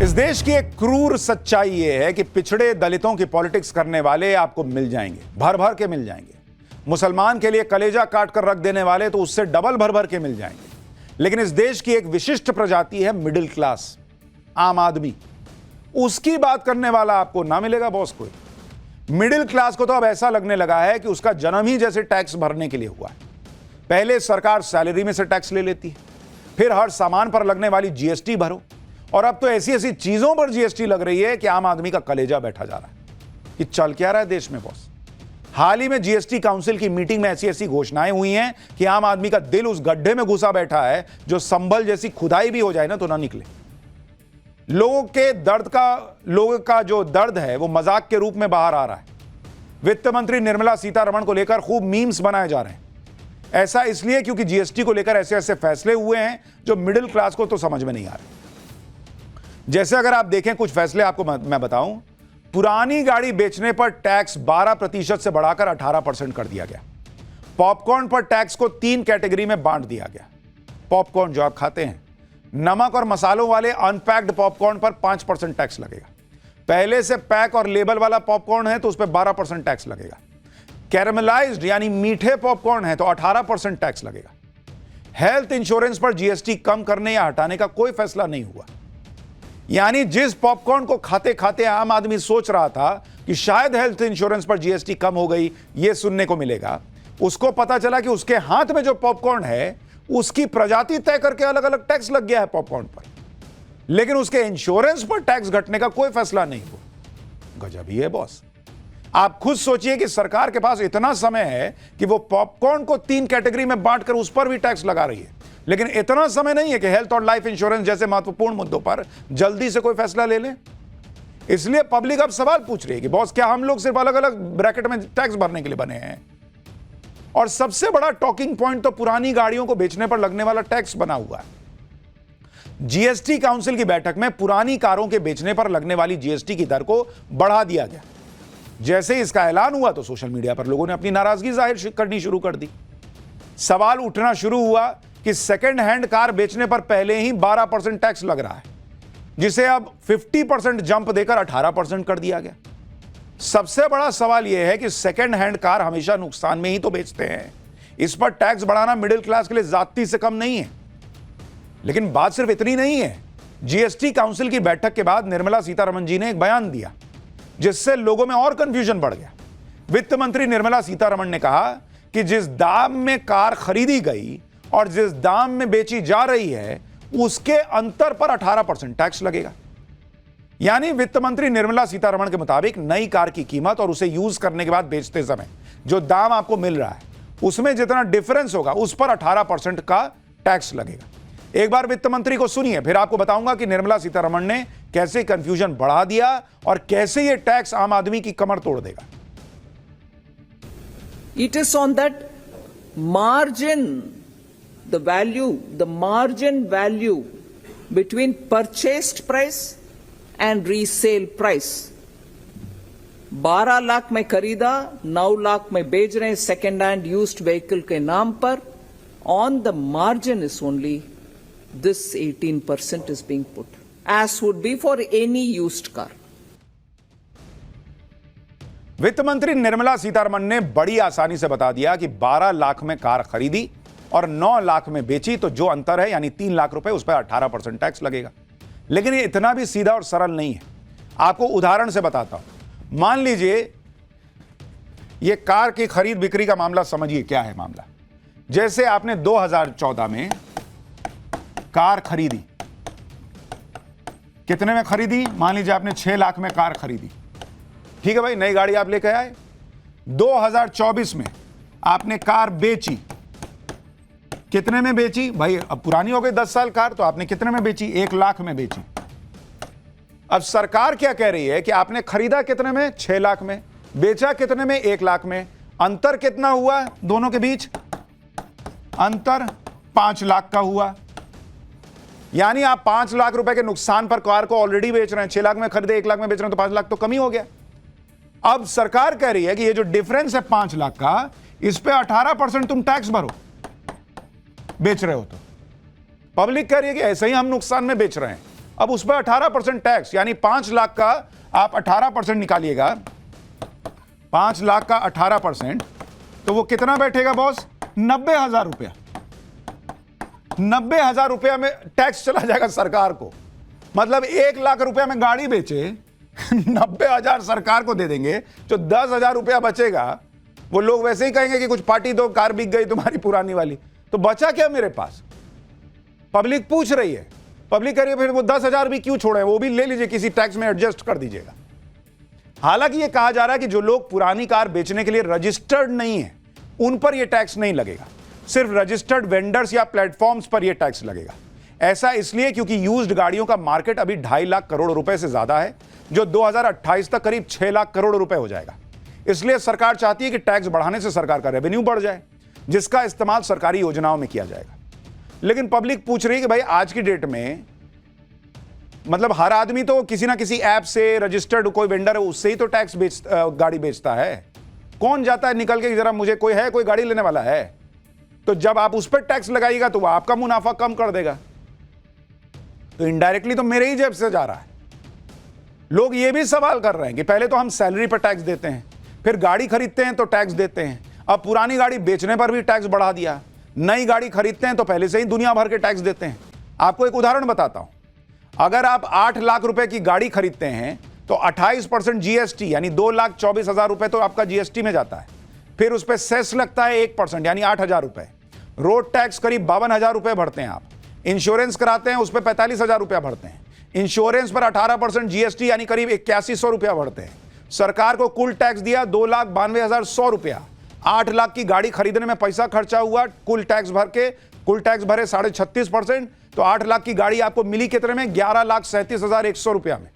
इस देश की एक क्रूर सच्चाई यह है कि पिछड़े दलितों की पॉलिटिक्स करने वाले आपको मिल जाएंगे, भर भर के मिल जाएंगे। मुसलमान के लिए कलेजा काट कर रख देने वाले तो उससे डबल भर भर के मिल जाएंगे। लेकिन इस देश की एक विशिष्ट प्रजाति है मिडिल क्लास, आम आदमी। उसकी बात करने वाला आपको ना मिलेगा बॉस कोई। मिडिल क्लास को तो अब ऐसा लगने लगा है कि उसका जन्म ही जैसे टैक्स भरने के लिए हुआ है। पहले सरकार सैलरी में से टैक्स ले लेती है, फिर हर सामान पर लगने वाली जीएसटी भरो, और अब तो ऐसी ऐसी चीजों पर जीएसटी लग रही है कि आम आदमी का कलेजा बैठा जा रहा है कि चल क्या रहा है देश में बॉस। हाल ही में जीएसटी काउंसिल की मीटिंग में ऐसी ऐसी घोषणाएं हुई हैं कि आम आदमी का दिल उस गड्ढे में घुसा बैठा है जो संभल जैसी खुदाई भी हो जाए ना तो ना निकले। लोगों का जो दर्द है वो मजाक के रूप में बाहर आ रहा है। वित्त मंत्री निर्मला सीतारमण को लेकर खूब मीम्स बनाए जा रहे हैं। ऐसा इसलिए क्योंकि जीएसटी को लेकर ऐसे ऐसे फैसले हुए हैं जो मिडिल क्लास को तो समझ में नहीं आ रहे। जैसे अगर आप देखें कुछ फैसले आपको मैं बताऊं, पुरानी गाड़ी बेचने पर टैक्स 12% से बढ़ाकर 18% कर दिया गया। पॉपकॉर्न पर टैक्स को 3 कैटेगरी में बांट दिया गया। पॉपकॉर्न जो आप खाते हैं, नमक और मसालों वाले अनपैक्ड पॉपकॉर्न पर 5% टैक्स लगेगा। पहले से पैक और लेबल वाला पॉपकॉर्न है तो उस पर 12% टैक्स लगेगा। कैरमलाइज्ड यानी मीठे पॉपकॉर्न है तो 18% टैक्स लगेगा। हेल्थ इंश्योरेंस पर जीएसटी कम करने या हटाने का कोई फैसला नहीं हुआ। यानी जिस पॉपकॉर्न को खाते खाते आम आदमी सोच रहा था कि शायद हेल्थ इंश्योरेंस पर जीएसटी कम हो गई, यह सुनने को मिलेगा, उसको पता चला कि उसके हाथ में जो पॉपकॉर्न है उसकी प्रजाति तय करके अलग अलग टैक्स लग गया है पॉपकॉर्न पर, लेकिन उसके इंश्योरेंस पर टैक्स घटने का कोई फैसला नहीं हुआ। गजब ही है बॉस। आप खुद सोचिए कि सरकार के पास इतना समय है कि वो पॉपकॉर्न को 3 कैटेगरी में बांटकर उस पर भी टैक्स लगा रही है, लेकिन इतना समय नहीं है कि हेल्थ और लाइफ इंश्योरेंस जैसे महत्वपूर्ण मुद्दों पर जल्दी से कोई फैसला ले लें। इसलिए पब्लिक अब सवाल पूछ रही है कि बॉस क्या हम लोग सिर्फ अलग अलग ब्रैकेट में टैक्स भरने के लिए बने हैं? और सबसे बड़ा टॉकिंग पॉइंट तो पुरानी गाड़ियों को बेचने पर लगने वाला टैक्स बना हुआ है। जीएसटी काउंसिल की बैठक में पुरानी कारों के बेचने पर लगने वाली जीएसटी की दर को बढ़ा दिया गया। जैसे इसका ऐलान हुआ तो सोशल मीडिया पर लोगों ने अपनी नाराजगी जाहिर करनी शुरू कर दी। सवाल उठना शुरू हुआ कि सेकेंड हैंड कार बेचने पर पहले ही 12% टैक्स लग रहा है, जिसे अब 50% जंप देकर 18% कर दिया गया। सबसे बड़ा सवाल यह है कि सेकेंड हैंड कार हमेशा नुकसान में ही तो बेचते हैं। इस पर टैक्स बढ़ाना मिडिल क्लास के लिए ज्यादती से कम नहीं है। लेकिन बात सिर्फ इतनी नहीं है। जीएसटी काउंसिल की बैठक के बाद निर्मला सीतारमण जी ने एक बयान दिया जिससे लोगों में और कंफ्यूजन बढ़ गया। वित्त मंत्री निर्मला सीतारमण ने कहा कि जिस दाम में कार खरीदी गई और जिस दाम में बेची जा रही है उसके अंतर पर 18% टैक्स लगेगा। यानी वित्त मंत्री निर्मला सीतारमण के मुताबिक नई कार की कीमत और उसे यूज करने के बाद बेचते समय जो दाम आपको मिल रहा है उसमें जितना डिफरेंस होगा उस पर 18% का टैक्स लगेगा। एक बार वित्त मंत्री को सुनिए, फिर आपको बताऊंगा कि निर्मला सीतारमण ने कैसे कंफ्यूजन बढ़ा दिया और कैसे यह टैक्स आम आदमी की कमर तोड़ देगा। It is on that margin, the margin value between purchased price and resale price. 12 lakh में खरीदा, 9 लाख में बेच रहे हैं सेकेंड हैंड यूज्ड व्हीकल के नाम पर। On the margin is only this 18% is being put, as would be for any used car. वित्त मंत्री निर्मला सीतारमण ने बड़ी आसानी से बता दिया कि 12 लाख में कार खरीदी और 9 लाख में बेची तो जो अंतर है यानी 3 लाख रुपए उस पर 18% टैक्स लगेगा। लेकिन ये इतना भी सीधा और सरल नहीं है। आपको उदाहरण से बताता हूं। मान लीजिए ये कार की खरीद बिक्री का मामला समझिए क्या है मामला। जैसे आपने 2014 में कार खरीदी, कितने में खरीदी? मान लीजिए आपने 6 लाख में कार खरीदी। ठीक है भाई, नई गाड़ी आप लेकर आए। 2024 में आपने कार बेची, कितने में बेची? भाई अब पुरानी हो गई 10 साल कार, तो आपने कितने में बेची? 1 लाख में बेची। अब सरकार क्या कह रही है कि आपने खरीदा कितने में? 6 लाख में। बेचा कितने में? 1 लाख में। अंतर कितना हुआ दोनों के बीच? अंतर 5 लाख का हुआ। यानी आप 5 लाख रुपए के नुकसान पर कार को ऑलरेडी बेच रहे हैं। 6 लाख में खरीदे, 1 लाख में बेच रहे हैं, तो 5 लाख तो कम ही हो गया। अब सरकार कह रही है कि ये जो डिफरेंस है 5 लाख का, इस पे 18% तुम टैक्स भरो, बेच रहे हो तो। पब्लिक कह रही है कि ऐसे ही हम नुकसान में बेच रहे हैं। अब उस पर 18% टैक्स, यानी 5 लाख का आप 18% निकालिएगा, 5 लाख का 18%, तो वो कितना बैठेगा बॉस? 90,000 रुपया। 90,000 रुपया में टैक्स चला जाएगा सरकार को। मतलब 1 लाख रुपया में गाड़ी बेचे 90,000 सरकार को दे देंगे, जो 10,000 रुपया बचेगा वो लोग वैसे ही कहेंगे कि कुछ पार्टी दो, कार बिक गई तुम्हारी पुरानी वाली, तो बचा क्या मेरे पास? पब्लिक पूछ रही है, पब्लिक कह रही है फिर वो 10,000 भी क्यों छोड़े, वो भी ले लीजिए, किसी टैक्स में एडजस्ट कर दीजिएगा। हालांकि ये कहा जा रहा है कि जो लोग पुरानी कार बेचने के लिए रजिस्टर्ड नहीं है उन पर यह टैक्स नहीं लगेगा, सिर्फ रजिस्टर्ड वेंडर्स या प्लेटफॉर्म्स पर यह टैक्स लगेगा। ऐसा इसलिए क्योंकि यूज्ड गाड़ियों का मार्केट अभी 2.5 लाख करोड़ रुपए से ज्यादा है, जो 2028 तक करीब 6 लाख करोड़ रुपए हो जाएगा। इसलिए सरकार चाहती है कि टैक्स बढ़ाने से सरकार का रेवेन्यू बढ़ जाए, जिसका इस्तेमाल सरकारी योजनाओं में किया जाएगा। लेकिन पब्लिक पूछ रही है कि भाई आज की डेट में मतलब हर आदमी तो किसी ना किसी ऐप से रजिस्टर्ड कोई वेंडर है उससे ही तो गाड़ी बेचता है। कौन जाता है निकल के जरा मुझे कोई गाड़ी लेने वाला है, तो जब आप उस पर टैक्स लगाइएगा तो वो आपका मुनाफा कम कर देगा, तो इनडायरेक्टली तो मेरे ही जेब से जा रहा है। लोग ये भी सवाल कर रहे हैं कि पहले तो हम सैलरी पर टैक्स देते हैं, फिर गाड़ी खरीदते हैं तो टैक्स देते हैं, अब पुरानी गाड़ी बेचने पर भी टैक्स बढ़ा दिया, नई गाड़ी खरीदते हैं तो पहले से ही दुनिया भर के टैक्स देते हैं। आपको एक उदाहरण बताता हूं, अगर आप 8 लाख रुपए की गाड़ी खरीदते हैं तो 28% जीएसटी यानी 2,24,000 रुपए तो आपका जीएसटी में जाता है, फिर उस पर सेस लगता है 1% यानी 8,000 रुपए, रोड टैक्स करीब 52,000 रुपए भरते हैं आप, इंश्योरेंस कराते हैं उस पर 45,000 रुपया भरते हैं, इंश्योरेंस पर 18% जीएसटी यानी करीब 8100 रुपया भरते हैं। सरकार को कुल टैक्स दिया 2,92,100 रुपया। 8 लाख की गाड़ी खरीदने में पैसा खर्चा हुआ, कुल टैक्स भरे 36.5%, तो 8 लाख की गाड़ी आपको मिली कितने में? 11,37,100 रुपया में।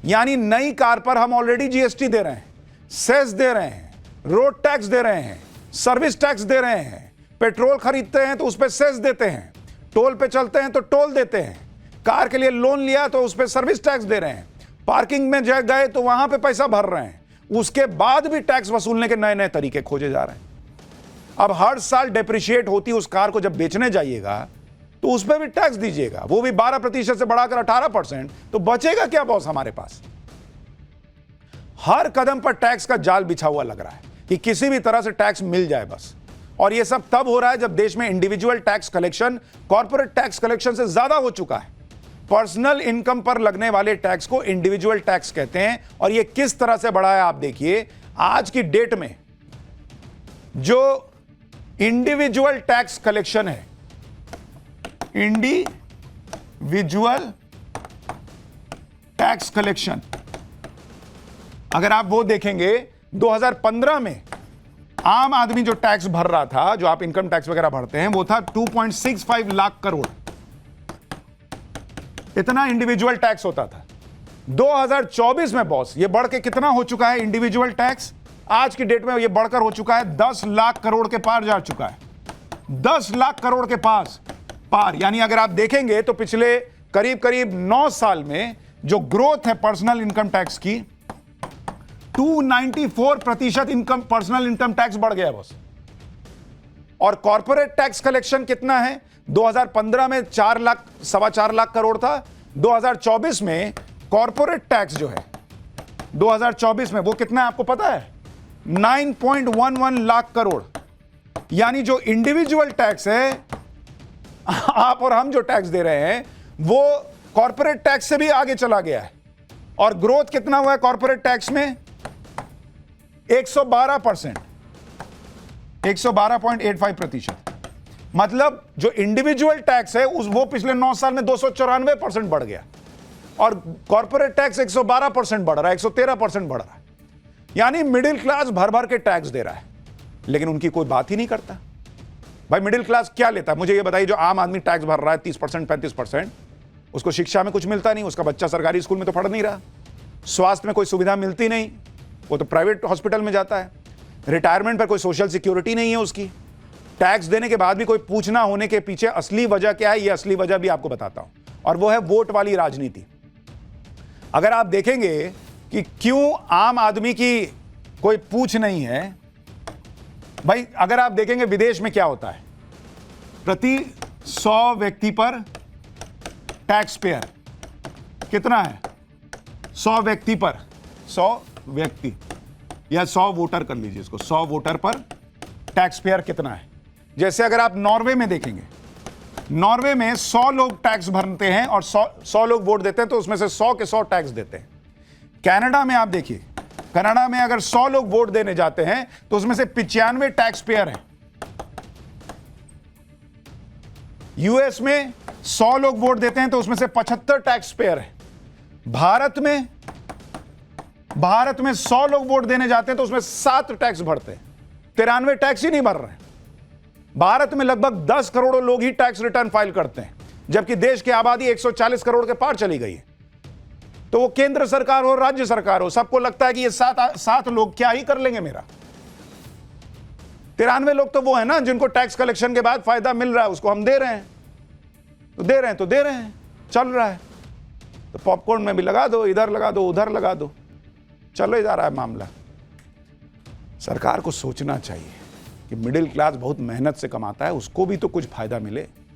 यानी नई कार पर हम ऑलरेडी जीएसटी दे रहे हैं, सेस दे रहे हैं, रोड टैक्स दे रहे हैं, सर्विस टैक्स दे रहे हैं, पेट्रोल खरीदते हैं तो उस पर सेस देते हैं, टोल पे चलते हैं तो टोल देते हैं, कार के लिए लोन लिया तो उस पर सर्विस टैक्स दे रहे हैं, पार्किंग में गए तो वहां पे पैसा भर रहे हैं, उसके बाद भी टैक्स वसूलने के नए नए तरीके खोजे जा रहे हैं। अब हर साल डेप्रिशिएट होती उस कार को जब बेचने जाइएगा तो उस पर भी टैक्स दीजिएगा, वो भी 12% से बढ़ाकर 18%, तो बचेगा क्या बॉस हमारे पास? हर कदम पर टैक्स का जाल बिछा हुआ लग रहा है कि किसी भी तरह से टैक्स मिल जाए बस। और यह सब तब हो रहा है जब देश में individual tax collection corporate tax collection से ज्यादा हो चुका है। पर्सनल इनकम पर लगने वाले टैक्स को इंडिविजुअल टैक्स कहते हैं, और यह किस तरह से बढ़ा है आप देखिए। आज की डेट में जो इंडिविजुअल टैक्स कलेक्शन है, इंडिविजुअल टैक्स कलेक्शन, अगर आप वो देखेंगे 2015 में आम आदमी जो टैक्स भर रहा था, जो आप इनकम टैक्स वगैरह भरते हैं, वो था 2.65 लाख करोड़। इतना इंडिविजुअल टैक्स होता था। 2024 में बॉस ये बढ़ के कितना हो चुका है इंडिविजुअल टैक्स? आज की डेट में ये बढ़कर हो चुका है 10 लाख करोड़ के पार जा चुका है। 10 लाख करोड़ के पार, यानी अगर आप देखेंगे तो पिछले करीब 9 साल में जो ग्रोथ है पर्सनल इनकम टैक्स की, 294% इनकम पर्सनल इनकम टैक्स बढ़ गया बॉस। और कॉर्पोरेट टैक्स कलेक्शन कितना है? 2015 में 4 लाख करोड़ था। 2024 में कॉर्पोरेट टैक्स जो है 2024 में वो कितना है आपको पता है? 9.11 लाख करोड़। यानी जो इंडिविजुअल टैक्स है, आप और हम जो टैक्स दे रहे हैं, वो कॉर्पोरेट टैक्स से भी आगे चला गया है। और ग्रोथ कितना हुआ है कॉर्पोरेट टैक्स में? 112%, 112.85%। मतलब जो इंडिविजुअल टैक्स है वो पिछले 9 साल में 294% बढ़ गया, और कॉर्पोरेट टैक्स 112% बढ़ रहा है, 113% बढ़ रहा है। यानी मिडिल क्लास भर भर के टैक्स दे रहा है, लेकिन उनकी कोई बात ही नहीं करता। भाई मिडिल क्लास क्या लेता है? मुझे ये बताइए, जो आम आदमी टैक्स भर रहा है 30%, 35%, उसको शिक्षा में कुछ मिलता नहीं, उसका बच्चा सरकारी स्कूल में तो पढ़ नहीं रहा, स्वास्थ्य में कोई सुविधा मिलती नहीं, वो तो प्राइवेट हॉस्पिटल में जाता है, रिटायरमेंट पर कोई सोशल सिक्योरिटी नहीं है उसकी। टैक्स देने के बाद भी कोई पूछना होने के पीछे असली वजह क्या है, ये असली वजह भी आपको बताता हूं, और वो है वोट वाली राजनीति। अगर आप देखेंगे कि क्यों आम आदमी की कोई पूछ नहीं है, भाई अगर आप देखेंगे विदेश में क्या होता है, प्रति 100 व्यक्ति पर टैक्स पेयर कितना है 100 व्यक्ति पर, 100 व्यक्ति या 100 वोटर कर लीजिए इसको, 100 वोटर पर टैक्स पेयर कितना है। जैसे अगर आप नॉर्वे में देखेंगे, नॉर्वे में 100 लोग टैक्स भरते हैं और 100 लोग वोट देते हैं, तो उसमें से 100 के 100 टैक्स देते हैं। कनाडा में आप देखिए, कनाडा में अगर 100 लोग वोट देने जाते हैं तो उसमें से 95 टैक्स पेयर हैं। यूएस में 100 लोग वोट देते हैं तो उसमें से 75 टैक्स पेयर हैं। भारत में 100 लोग वोट देने जाते हैं तो उसमें 7 टैक्स भरते हैं, 93 टैक्स ही नहीं भर रहे हैं। भारत में लगभग 10 करोड़ लोग ही टैक्स रिटर्न फाइल करते हैं, जबकि देश की आबादी 140 करोड़ के पार चली गई है। तो वो केंद्र सरकार हो, राज्य सरकार हो, सबको लगता है कि ये 7 लोग क्या ही कर लेंगे मेरा। 93 लोग तो वो है ना जिनको टैक्स कलेक्शन के बाद फायदा मिल रहा है, उसको हम दे रहे हैं, तो दे रहे हैं, चल रहा है। तो पॉपकॉर्न में भी लगा दो, इधर लगा दो, उधर लगा दो, चले जा रहा है मामला। सरकार को सोचना चाहिए कि मिडिल क्लास बहुत मेहनत से कमाता है, उसको भी तो कुछ फायदा मिले।